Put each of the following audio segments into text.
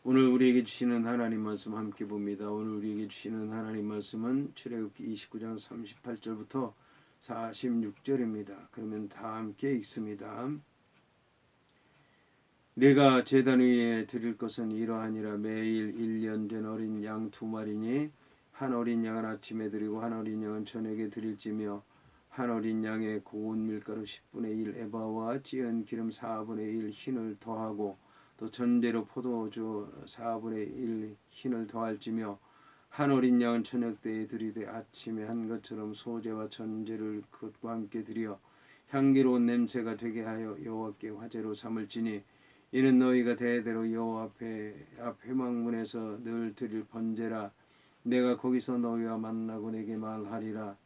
오늘 우리에게 주시는 하나님 말씀 함께 봅니다. 오늘 우리에게 주시는 하나님 말씀은 출애굽기 29장 38절부터 46절입니다. 그러면 다 함께 읽습니다. 내가 제단 위에 드릴 것은 이러하니라. 매일 1년 된 어린 양 2마리니 한 어린 양은 아침에 드리고 한 어린 양은 저녁에 드릴지며 한 어린 양에 고운 밀가루 10분의 1 에바와 찌은 기름 4분의 1 흰을 더하고 또 전대로 포도주 4분의 1 흰을 더할지며 한 어린 양은 저녁 때에 드리되 아침에 한 것처럼 소제와 전제를 그것과 함께 드려 향기로운 냄새가 되게 하여 여호와께 화제로 삼을지니 이는 너희가 대대로 여호와 앞 회막문에서 늘 드릴 번제라. 내가 거기서 너희와 만나고 내게 말하리라.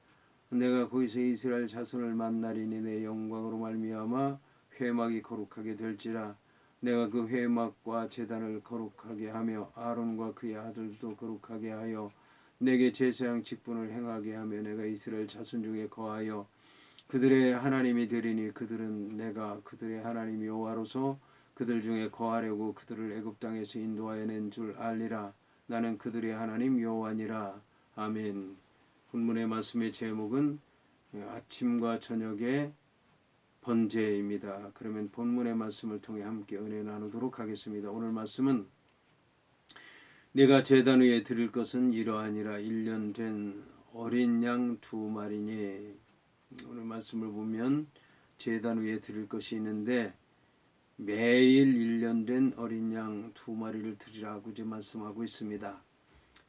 내가 거기서 이스라엘 자손을 만나리니 내 영광으로 말미암아 회막이 거룩하게 될지라. 내가 그 회막과 제단을 거룩하게 하며 아론과 그의 아들도 거룩하게 하여 내게 제사장 직분을 행하게 하며 내가 이스라엘 자손 중에 거하여 그들의 하나님이 되리니 그들은 내가 그들의 하나님 여호와로서 그들 중에 거하려고 그들을 애굽 땅에서 인도하여 낸 줄 알리라. 나는 그들의 하나님 여호와니라. 아멘. 본문의 말씀의 제목은 아침과 저녁의 번제입니다. 그러면 본문의 말씀을 통해 함께 은혜 나누도록 하겠습니다. 오늘 말씀은 내가 제단 위에 드릴 것은 이러하니라. 1년 된 어린 양 2마리니. 오늘 말씀을 보면 제단 위에 드릴 것이 있는데 매일 1년 된 어린 양 2마리를 드리라고 이제 말씀하고 있습니다.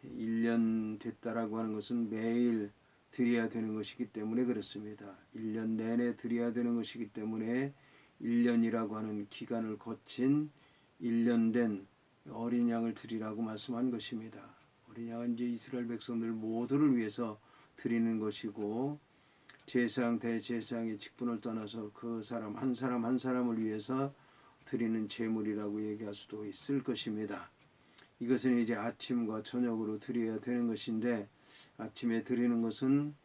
1년 됐다라고 하는 것은 매일 드려야 되는 것이기 때문에 그렇습니다. 1년 내내 드려야 되는 것이기 때문에 1년이라고 하는 기간을 거친 1년 된 어린 양을 드리라고 말씀한 것입니다. 어린 양은 이제 이스라엘 백성들 모두를 위해서 드리는 것이고 제사장 대제사장의 직분을 떠나서 그 사람 한 사람을 위해서 드리는 제물이라고 얘기할 수도 있을 것입니다. 이것은 이제 아침과 저녁으로 드려야 되는 것인데 아침에 드리는 것은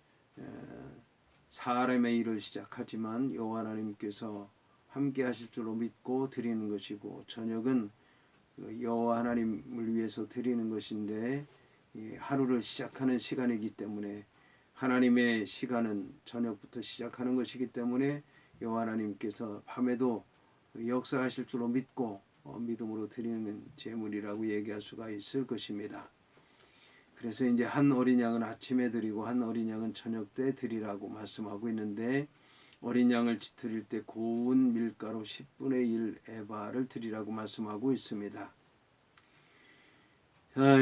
사람의 일을 시작하지만 여호와 하나님께서 함께 하실 줄로 믿고 드리는 것이고 저녁은 여호와 하나님을 위해서 드리는 것인데 하루를 시작하는 시간이기 때문에 하나님의 시간은 저녁부터 시작하는 것이기 때문에 여호와 하나님께서 밤에도 역사하실 줄로 믿고 믿음으로 드리는 제물이라고 얘기할 수가 있을 것입니다. 그래서 이제 한 어린 양은 아침에 드리고 한 어린 양은 저녁 때 드리라고 말씀하고 있는데 어린 양을 드릴 때 고운 밀가루 10분의 1 에바를 드리라고 말씀하고 있습니다.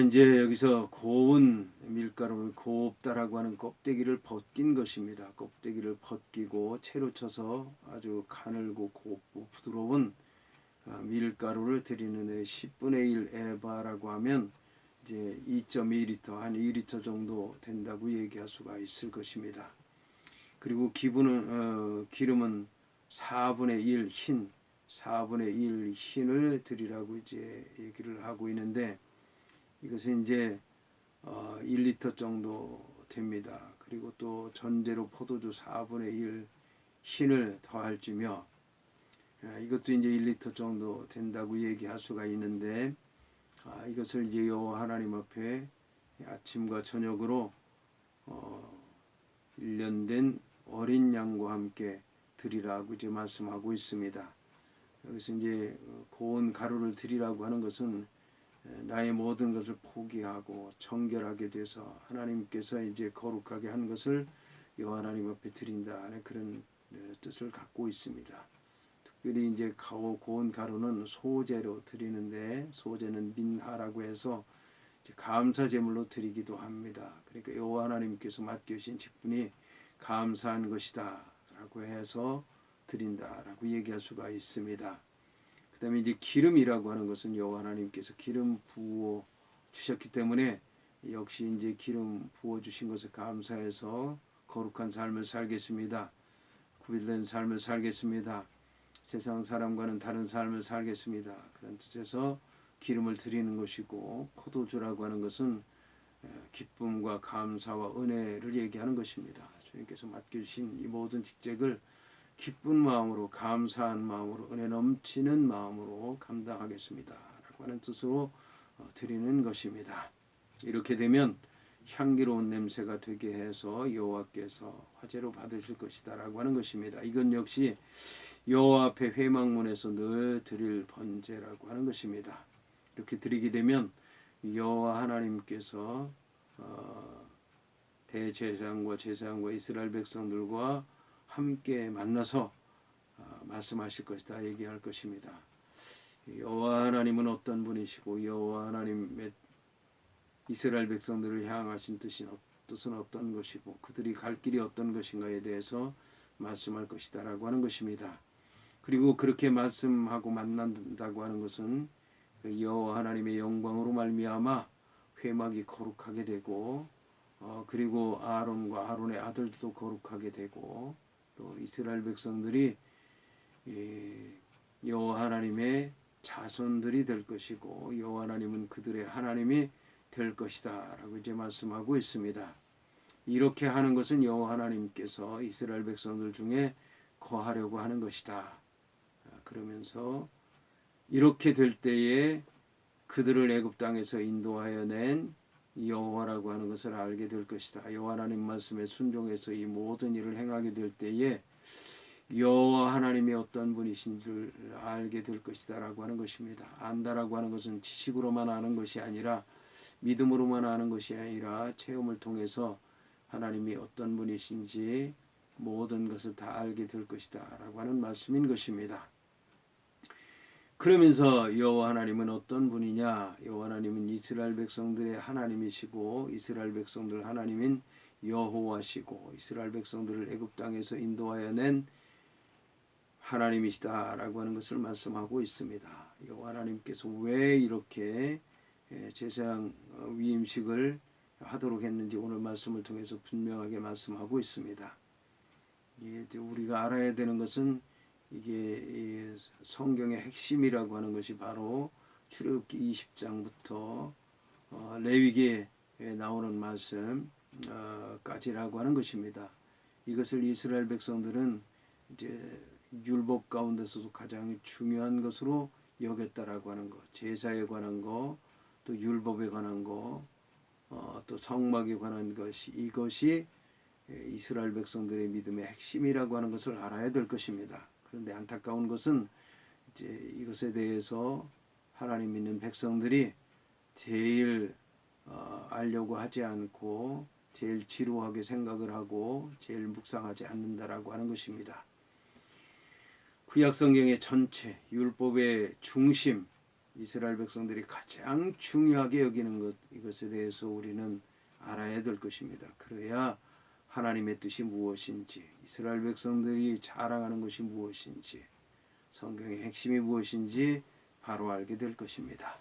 이제 여기서 고운 밀가루를 곱다라고 하는 껍데기를 벗긴 것입니다. 껍데기를 벗기고 채로 쳐서 아주 가늘고 곱고 부드러운 밀가루를 드리는 10분의 1 에바라고 하면 이제 2.2리터 한 2리터 정도 된다고 얘기할 수가 있을 것입니다. 그리고 기름은 4분의 1 흰, 4분의 1 흰을 드리라고 이제 얘기를 하고 있는데 이것은 이제 1리터 정도 됩니다. 그리고 또 전제로 포도주 4분의 1 흰을 더할지며 이것도 이제 1리터 정도 된다고 얘기할 수가 있는데 이것을 이제 여호와 하나님 앞에 아침과 저녁으로 1년 된 어린 양과 함께 드리라고 이제 말씀하고 있습니다. 여기서 이제 고운 가루를 드리라고 하는 것은 나의 모든 것을 포기하고 정결하게 돼서 하나님께서 이제 거룩하게 한 것을 여호와 하나님 앞에 드린다는 그런 뜻을 갖고 있습니다. 특별히 이제 고운 가루는 소제로 드리는데 소제는 민하라고 해서 감사 제물로 드리기도 합니다. 그러니까 여호와 하나님께서 맡겨주신 직분이 감사한 것이다라고 해서 드린다라고 얘기할 수가 있습니다. 그다음에 이제 기름이라고 하는 것은 여호와 하나님께서 기름 부어 주셨기 때문에 역시 이제 기름 부어 주신 것을 감사해서 거룩한 삶을 살겠습니다. 구별된 삶을 살겠습니다. 세상 사람과는 다른 삶을 살겠습니다. 그런 뜻에서 기름을 드리는 것이고 포도주라고 하는 것은 기쁨과 감사와 은혜를 얘기하는 것입니다. 주님께서 맡겨주신 이 모든 직책을 기쁜 마음으로 감사한 마음으로 은혜 넘치는 마음으로 감당하겠습니다 라고 하는 뜻으로 드리는 것입니다. 이렇게 되면 향기로운 냄새가 되게 해서 여호와께서 화제로 받으실 것이다라고 하는 것입니다. 이건 역시 여호와 앞에 회막문에서 늘 드릴 번제라고 하는 것입니다. 이렇게 드리게 되면 여호와 하나님께서 대제사장과 제사장과 이스라엘 백성들과 함께 만나서 말씀하실 것이다 얘기할 것입니다. 여호와 하나님은 어떤 분이시고 여호와 하나님의 이스라엘 백성들을 향하신 뜻은 어떤 것이고 그들이 갈 길이 어떤 것인가에 대해서 말씀할 것이다라고 하는 것입니다. 그리고 그렇게 말씀하고 만난다고 하는 것은 여호와 하나님의 영광으로 말미암아 회막이 거룩하게 되고 그리고 아론과 아론의 아들도 거룩하게 되고 또 이스라엘 백성들이 여호와 하나님의 자손들이 될 것이고 여호와 하나님은 그들의 하나님이 될 것이다 라고 이제 말씀하고 있습니다. 이렇게 하는 것은 여호와 하나님께서 이스라엘 백성들 중에 거하려고 하는 것이다. 그러면서 이렇게 될 때에 그들을 애굽 땅에서 인도하여 낸 여호와라고 하는 것을 알게 될 것이다. 여호와 하나님 말씀에 순종해서 이 모든 일을 행하게 될 때에 여호와 하나님이 어떤 분이신 줄 알게 될 것이다 라고 하는 것입니다. 안다라고 하는 것은 지식으로만 아는 것이 아니라 믿음으로만 아는 것이 아니라 체험을 통해서 하나님이 어떤 분이신지 모든 것을 다 알게 될 것이다 라고 하는 말씀인 것입니다. 그러면서 여호와 하나님은 어떤 분이냐? 여호와 하나님은 이스라엘 백성들의 하나님이시고 이스라엘 백성들 하나님인 여호와시고 이스라엘 백성들을 애굽 땅에서 인도하여 낸 하나님이시다라고 하는 것을 말씀하고 있습니다. 여호와 하나님께서 왜 이렇게 제사장 위임식을 하도록 했는지 오늘 말씀을 통해서 분명하게 말씀하고 있습니다. 우리가 알아야 되는 것은 이게 성경의 핵심이라고 하는 것이 바로 출애굽기 20장부터 레위기에 나오는 말씀까지라고 하는 것입니다. 이것을 이스라엘 백성들은 이제 율법 가운데서도 가장 중요한 것으로 여겼다라고 하는 것, 제사에 관한 것, 또 율법에 관한 것, 또 성막에 관한 것이 이것이 이스라엘 백성들의 믿음의 핵심이라고 하는 것을 알아야 될 것입니다. 그런데 안타까운 것은 이제 이것에 대해서 하나님 믿는 백성들이 제일 알려고 하지 않고 제일 지루하게 생각을 하고 제일 묵상하지 않는다라고 하는 것입니다. 구약 성경의 전체 율법의 중심 이스라엘 백성들이 가장 중요하게 여기는 것 이것에 대해서 우리는 알아야 될 것입니다. 그래야 하나님의 뜻이 무엇인지 이스라엘 백성들이 자랑하는 것이 무엇인지 성경의 핵심이 무엇인지 바로 알게 될 것입니다.